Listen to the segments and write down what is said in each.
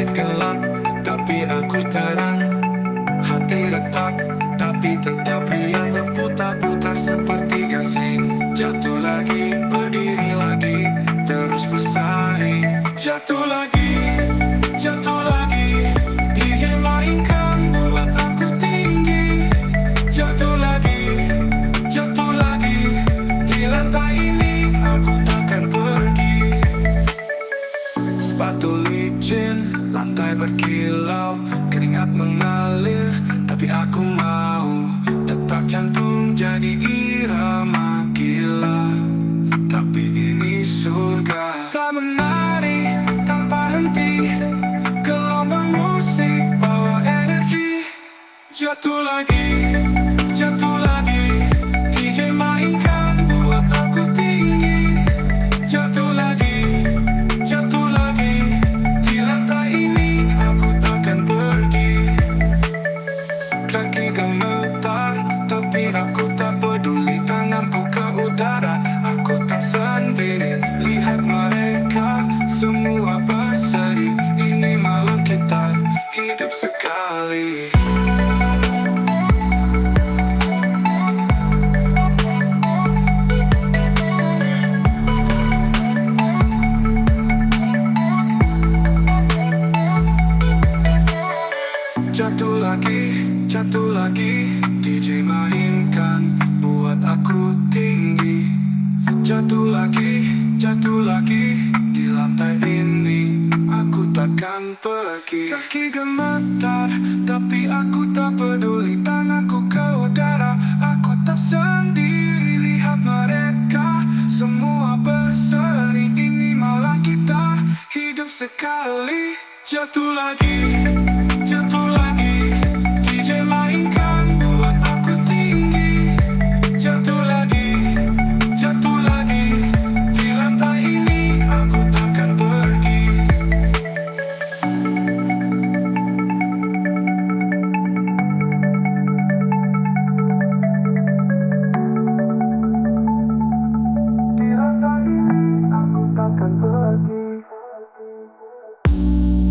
Langit gelap, tapi aku terang. Hati retak, tapi tetap riang. Berputar-putar seperti gasing. Jatuh lagi, berdiri lagi, terus bersaing. Jatuh lagi, jatuh lagi. DJ mainkan buat aku tinggi. Jatuh lagi, jatuh lagi. Di lantai ini aku takkan pergi. Sepatu licin, lantai berkilau, keringat mengalir, tapi aku mau. Detak jantung jadi irama gila, tapi ini surga. Tak menari tanpa henti, gelombang musik bawa energi. Jatuh lagi, jatuh lagi. DJ mainkan buat aku tinggi. Jatuh lagi, jatuh lagi. Di lantai ini aku takkan pergi. Kaki gemetar, tapi aku tak peduli. Tanganku ke udara, aku tak sendiri. Lihat mereka semua berseri. Ini malam kita hidup sekali. Jatuh lagi, jatuh lagi. DJ mainkan buat aku tinggi. Jatuh lagi, jatuh lagi. Di lantai ini aku takkan pergi. Kaki gemetar, tapi aku tak peduli. Tanganku ke udara, aku tak sendiri. Lihat mereka semua berseri. Ini malam kita hidup sekali. Jatuh lagi, jatuh lagi. DJ mainkan buat aku tinggi. Jatuh lagi, jatuh lagi. Di lantai ini aku takkan pergi. Di lantai ini aku takkan pergi.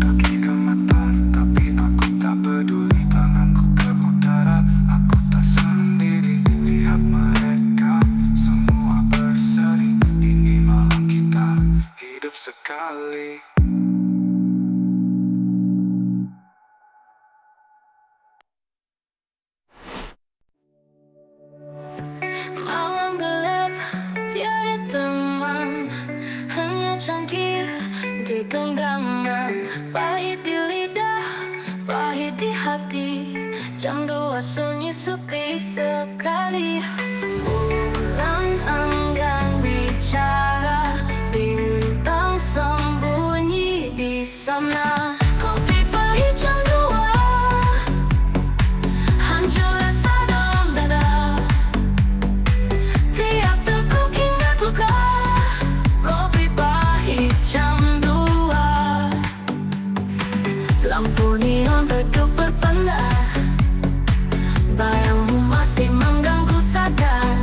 Kaki gemetar, tapi aku tak peduli. Tanganku ke udara, aku tak sendiri. Lihat mereka semua berseri. Ini malam kita hidup sekali. Malam gelap, tiada teman, hanya cangkir di genggaman. Pahit di lidah, pahit di hati. Jam 2 sunyi sepi sekali. Bulan enggan bicara, bintang sembunyi di sana. Kopi pahit jam 2, hancur rasa dalam dada. Tiap teguk ingat luka. Kopi pahit jam 2. Lampu neon redup berpendar. Bayangmu masih mengganggu sadar.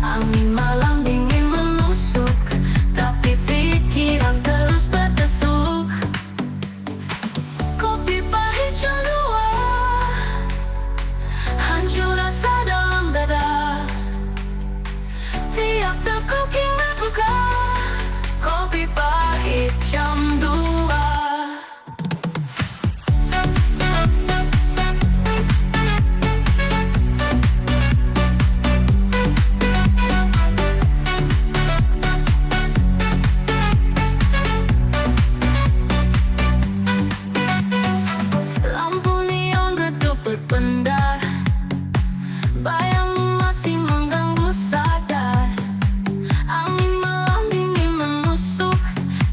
Angin malam dingin menusuk, tapi pikiran terus berdesuk. Kopi pahit jam 2, hancur rasa dalam dada. Tiap teguk ingat luka. Kopi pahit jam 2. Lampu neon redup berpendar. Bayangmu masih mengganggu sadar. Angin malam dingin menusuk,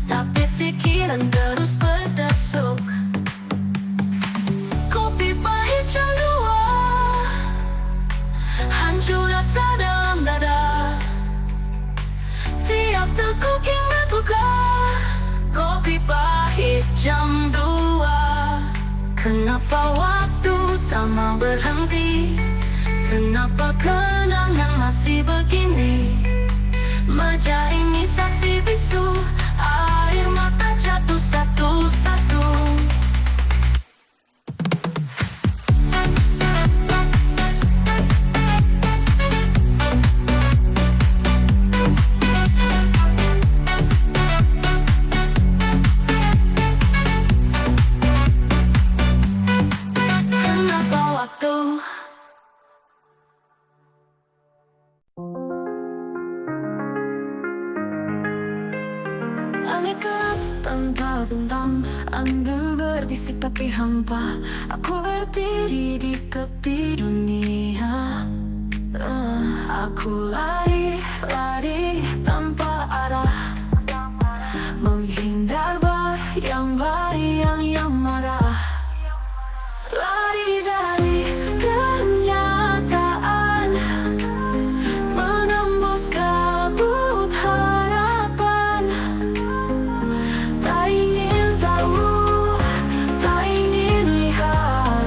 tapi pikiran terus berdesuk. Kopi pahit jam 2, hancur rasa dalam dada. Tiap teguk ingat luka. Kopi pahit jam 2. Kenapa waktu tak mau berhenti? Kenapa kenangan masih begini? Meja ini saksi bisu, air mata jatuh satu-satu. Angin berbisik tapi hampa. Aku berdiri di tepi dunia. Aku lari, lari tanpa arah, menghindar bayang-bayang yang marah. Lari dari kenyataan, menembus kabut harapan. Tak ingin tahu, tak ingin lihat,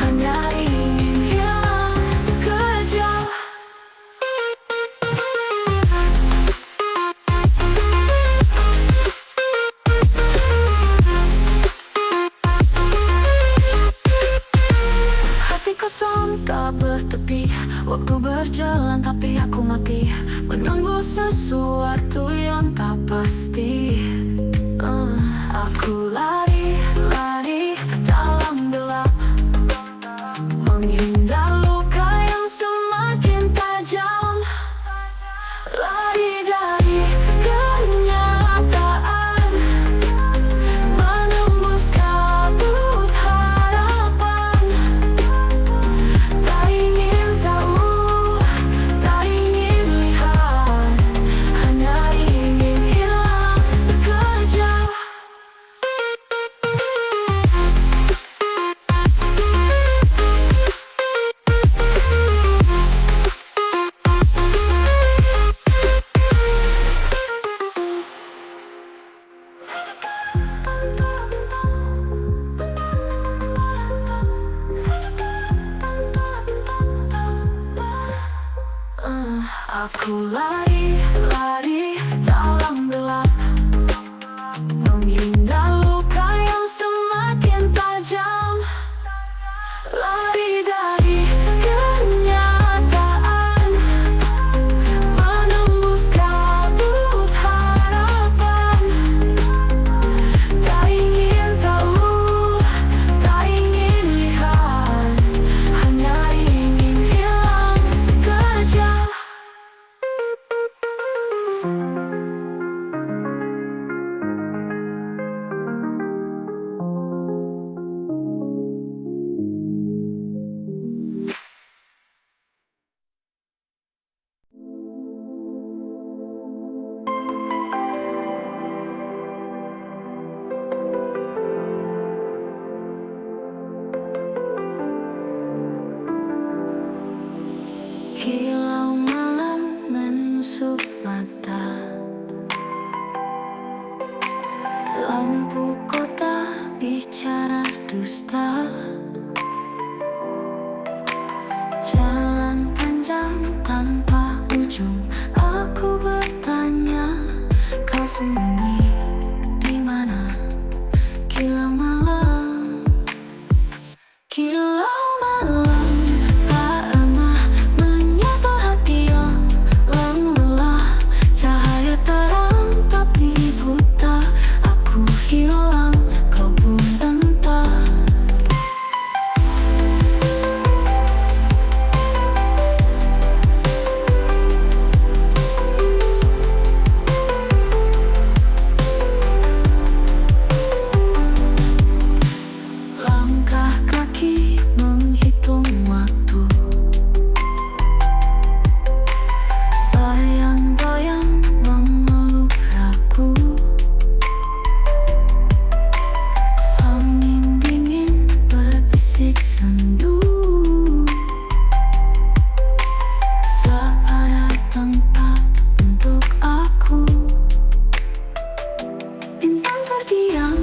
hanya ingin hilang sekejap. Hati kosong tak bertepi, waktu berjalan tapi aku mati, menunggu sesuatu yang tak pasti. Aku lari, lari dalam gelap, menghindar luka yang semakin tajam. Lari dari kenyataan, menembus kabut harapan. Tak ingin tahu, tak ingin lihat, hanya ingin hilang sekejap. Aku lari, lari dalam gelap, menghindar luka yang semakin tajam. Lari dari kenyataan, menembus kabut harapan. Tak ingin tahu, tak ingin lihat, hanya ingin hilang sekejap. Kilau malam menusuk mata, lampu kota bicara dusta. Jalan panjang tanpa ujung, aku bertanya, kau sembunyi di mana? Kilau malam, kilau malam, tak ramah menyapa hati yang lelah. Cahaya terang tapi buta, aku hilang, kau pun entah. Langkah kaki menghitung waktu, bayang-bayang memeluk ragu. Angin dingin berbisik sendu, tak ada tempat untuk aku. Bintang terdiam,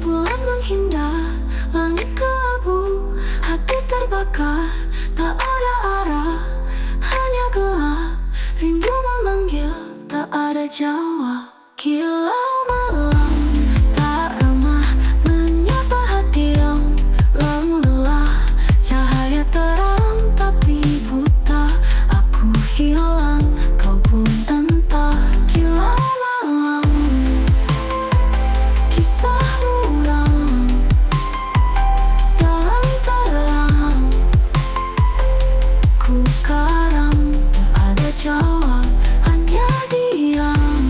bulan menghindar, langit kelabu, hati terbakar. Tak ada arah, hanya gelap, rindu memanggil, tak ada jawab. Kilau malam, tak ramah menyapa hati yang lelah. Cahaya terang tapi buta, aku hilang, kau pun entah. Kilau malam, kisah muram dalam terang, ku karam, tak ada jawab, hanya diam.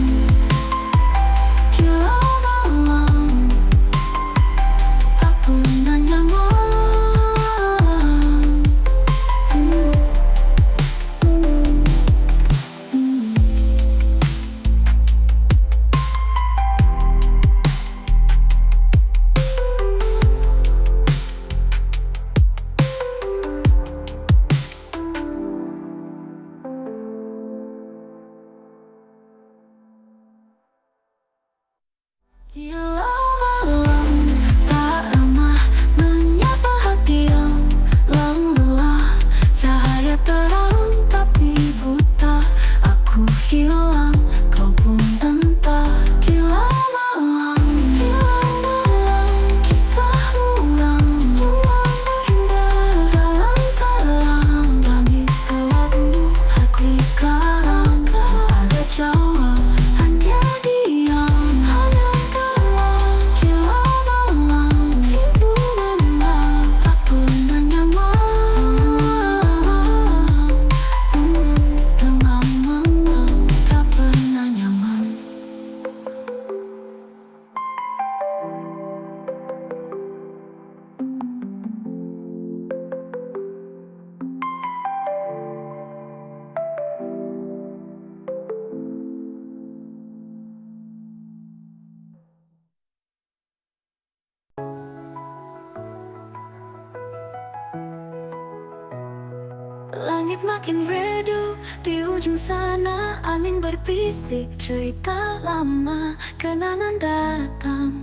Langit makin redup, di ujung sana angin berbisik cerita lama. Kenangan datang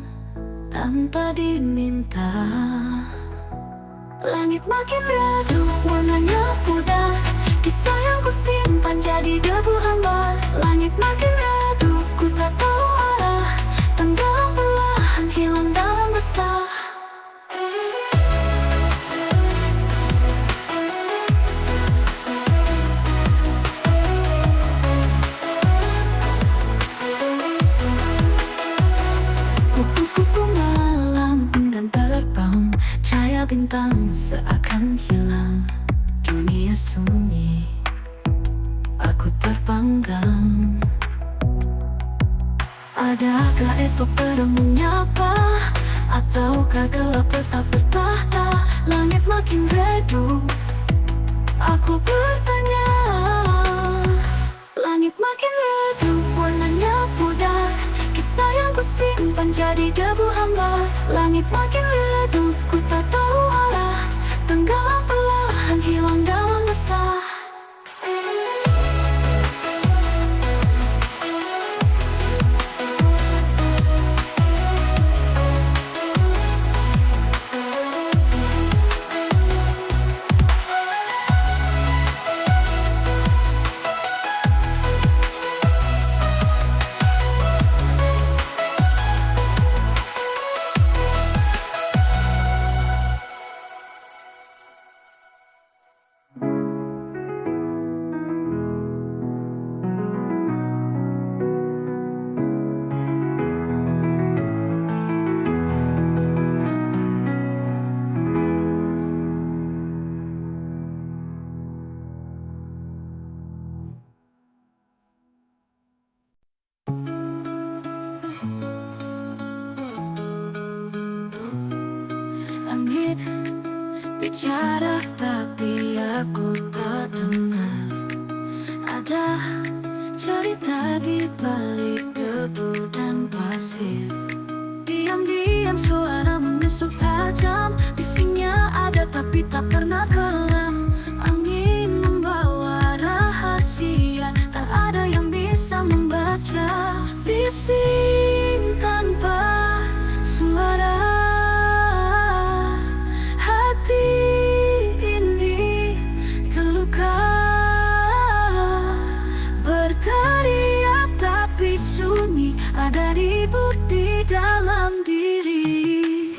tanpa diminta. Langit makin redup, warnanya pudar. Kisah yang kusimpan jadi debu hambar. Langit makin redup, ku tak tahu arah. Tenggelam perlahan, hilang dalam resah. Kupu-kupu malam enggan terbang, cahaya bintang seakan hilang. Dunia sunyi, aku terpanggang. Adakah esok teremu nyapa, ataukah gelap tetap bertahta? Langit makin redup, aku bertanya. Langit makin redup, warnanya pudar. Kisah yang kusimpan jadi debu hambar. Langit makin redup, ku tak tahu arah. Tenggelam perlahan, hilang dalam resah. Langit bicara tapi aku tak dengar. Ada cerita di balik debu dan pasir. Diam-diam suara menusuk tajam. Bisingnya ada tapi tak pernah kelam. Angin membawa rahasia, tak ada yang bisa membaca. Bising tanpa suara. Ada ribut di dalam diri.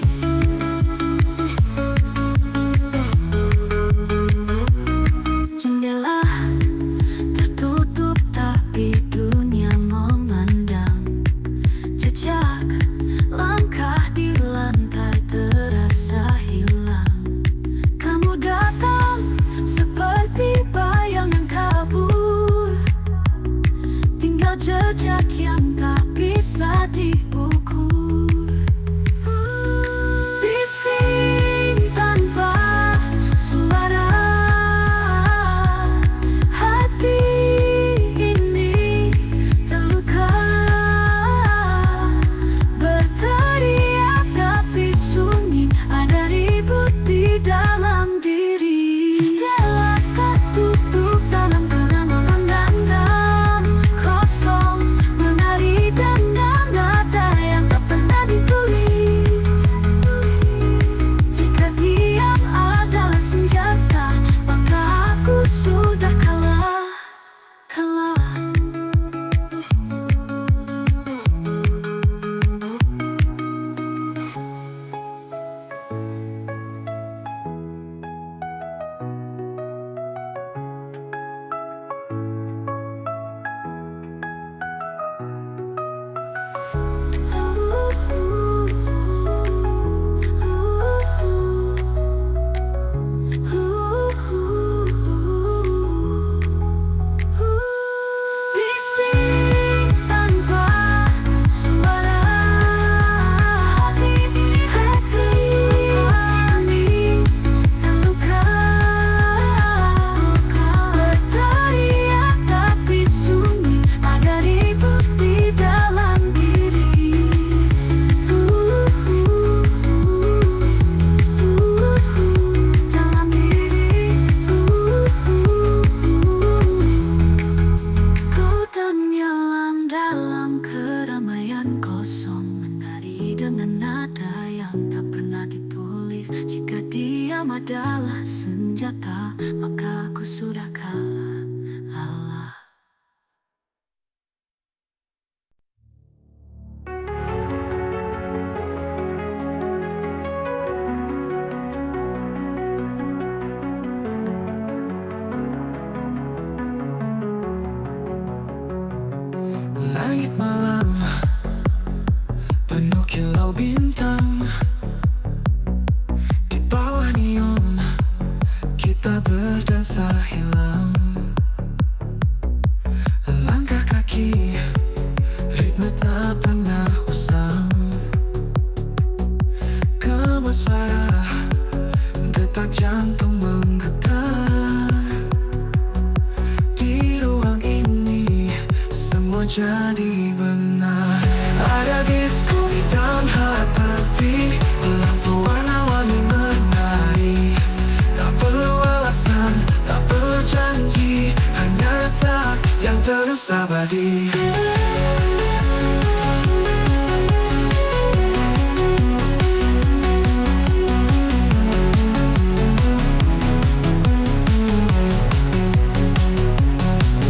habis. Jika diam adalah senjata, maka aku sudah kalah. Langit malam penuh kilau bintang, di bawah neon kita berdansa hilang. Langkah kaki ritme tak pernah usang, gemas suara detak jantung menggetar. Di ruang ini semua jadi benar. Ada disco di dalam hati, lampu warna-warni menari. Tak perlu alasan, tak perlu janji, hanya rasa yang terus abadi.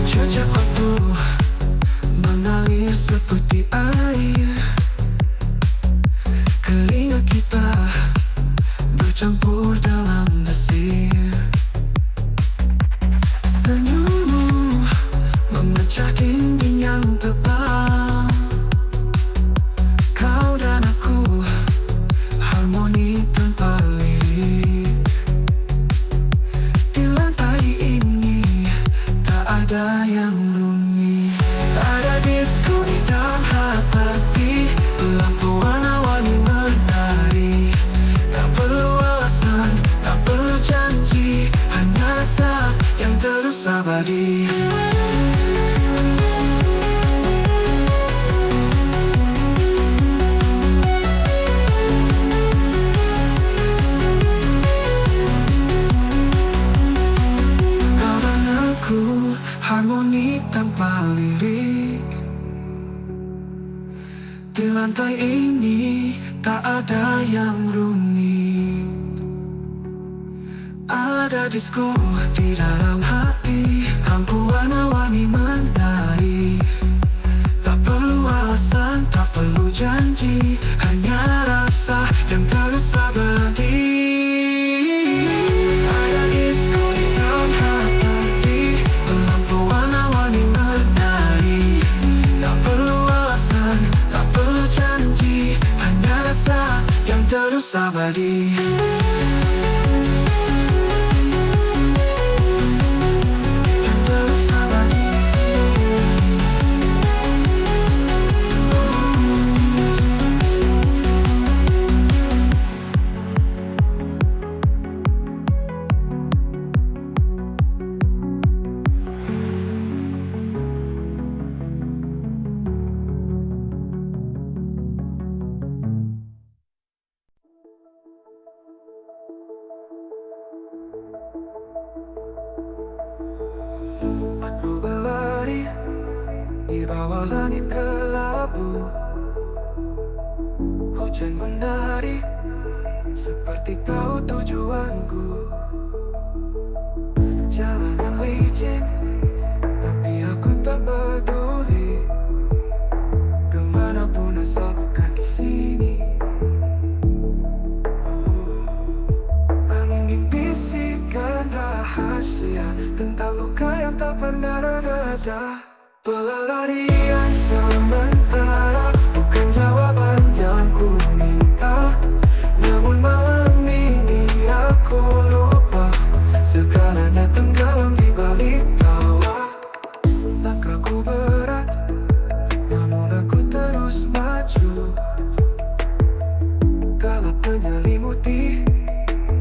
Jejak waktu mengalir seperti air, keringat kita bercampur dalam desir. Senyummu memecah dinding yang tebal. Kau dan aku harmoni tanpa lirik. Di lantai ini tak ada yang rumit. Ada disco di dalam hati, lampu warna-warni menari. Tak perlu alasan, tak perlu janji, hanya rasa yang terus abadi. Kau dan aku harmoni tanpa lirik. Di lantai ini tak ada yang rumit. Ada disco di dalam hati, lampu warna-warni menari. Tak perlu alasan, tak perlu janji, hanya rasa yang terus abadi. Ada disco di dalam hati, lampu warna-warni menari. Tak perlu alasan, tak perlu janji, hanya rasa yang terus abadi. Yang terus abadi. Aku berlari di bawah langit kelabu. Hujan menari seperti tahu tujuanku. Jalan yang licin, tapi aku tak peduli. Kemanapun asal bukan di sini. Angin bisikan rahasia tentang luka yang tak pernah reda. Pelarian sementara bukan jawaban yang ku minta. Namun malam ini aku lupa segalanya tenggelam di balik tawa. Langkahku berat, namun aku terus maju. Galak menyelimuti,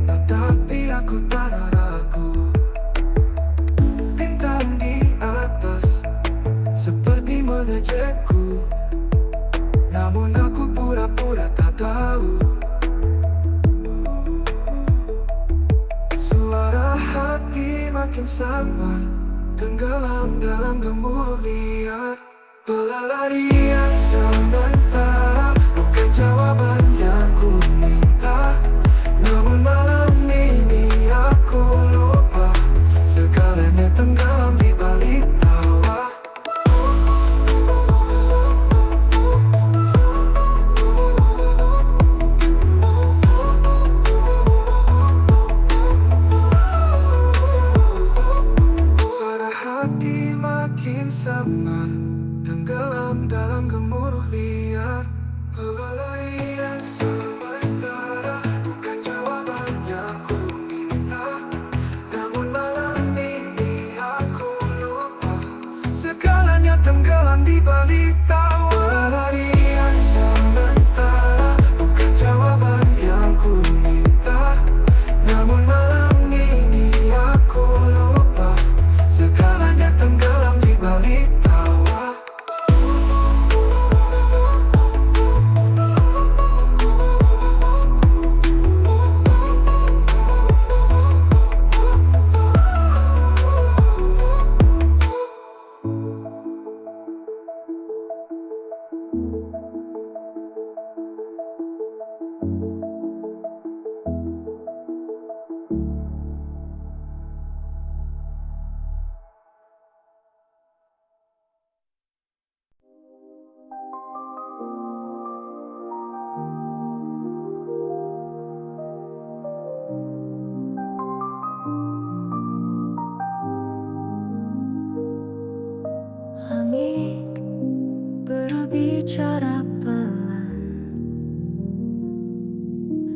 tetapi aku tak ragu. Bintang di atas seperti mengejekku, namun aku pura-pura tak tahu. Suara hati makin samar, tenggelam dalam gemur liar. Pelarian sementara bukan jawaban yang ku minta. Namun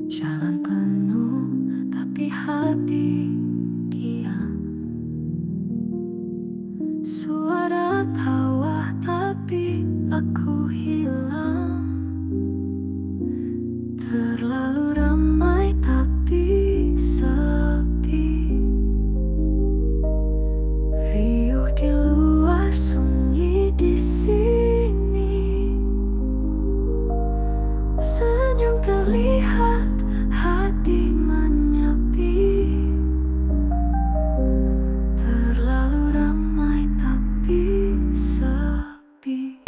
Jalan penuh tapi hati diam. Suara tawa tapi aku hilang. Terlalu ramai tapi sepi. Riuh di luar, sunyi di sini. Senyum terlihat, hati menyepi. Terlalu ramai tapi sepi.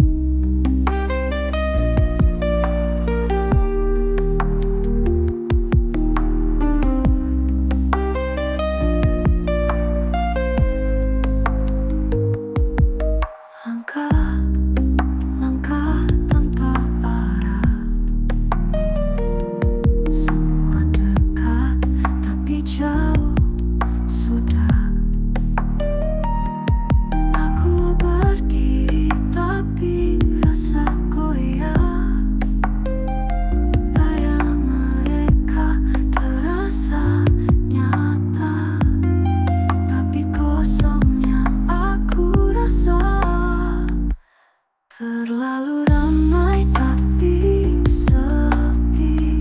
Langkah tanpa arah. Semua dekat tapi jauh sudah. Aku berdiri tapi rasa goyah. Bayang mereka terasa nyata, tapi kosongnya aku rasa. Terlalu ramai tapi sepi.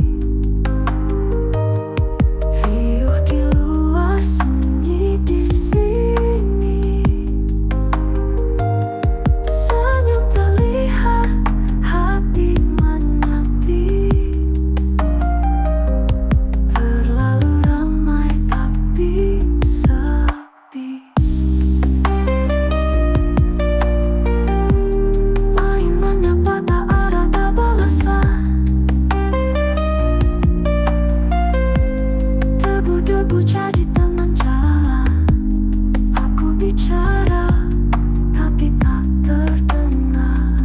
Riuh di luar, sunyi di sini. Senyum terlihat, hati menyepi. Terlalu ramai tapi sepi. Main menyapa tak ada balasan. Debu-debu jadi teman jalan. Aku bicara tapi tak terdengar.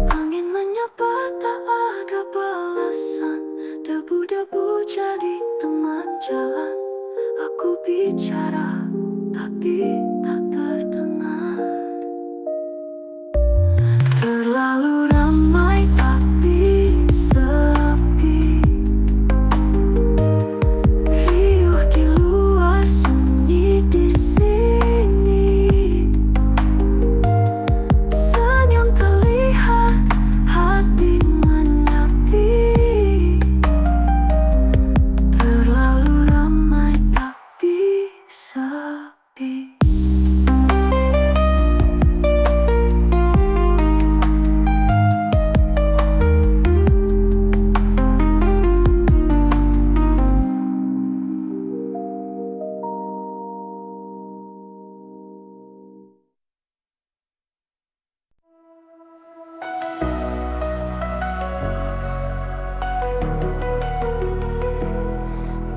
Angin menyapa tak ada balasan. Debu-debu jadi teman jalan. Aku bicara tapi tak terdengar. Terlalu ramai tapi sepi. Riuh di luar, sunyi di sini. Senyum terlihat, hati menyepi. Terlalu ramai tapi sepi.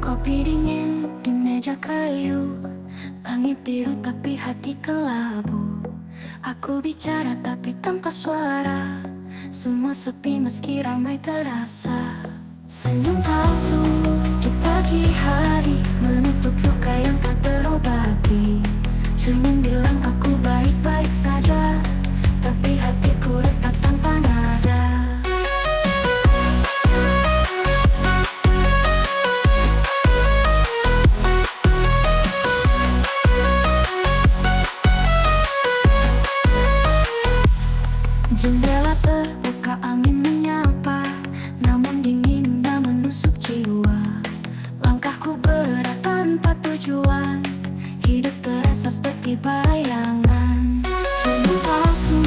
Kopi dingin di meja kayu. Langit biru tapi hati kelabu. Aku bicara tapi tanpa suara. Semua sepi meski ramai terasa. Senyum palsu di pagi hari menutup luka yang tak terobati. Cermin bilang aku baik-baik saja, tapi hatiku retak tanpa nada. Jendela terbuka, angin menyapa, namun dinginnya menusuk jiwa. Langkahku berat tanpa tujuan, hidup terasa seperti bayangan. Senyum palsu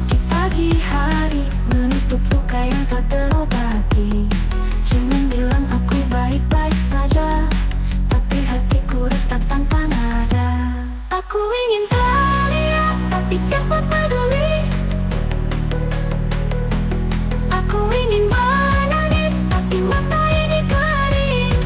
di pagi hari menutup luka yang tak terobati. Cermin bilang aku baik-baik saja, tapi hatiku retak tanpa nada. Aku ingin teriak, tapi siapa peduli? Aku ingin menangis, tapi mata ini kering.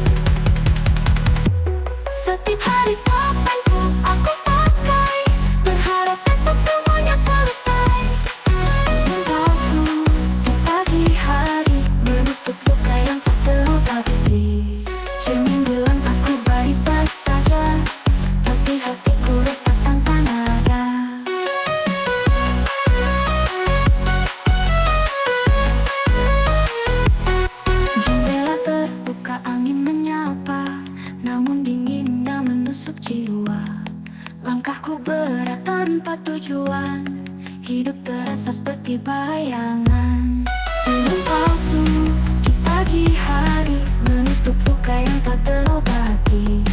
menusuk jiwa. Langkahku berat tanpa tujuan, hidup terasa seperti bayangan. Senyum palsu di pagi hari menutup luka yang tak terobati.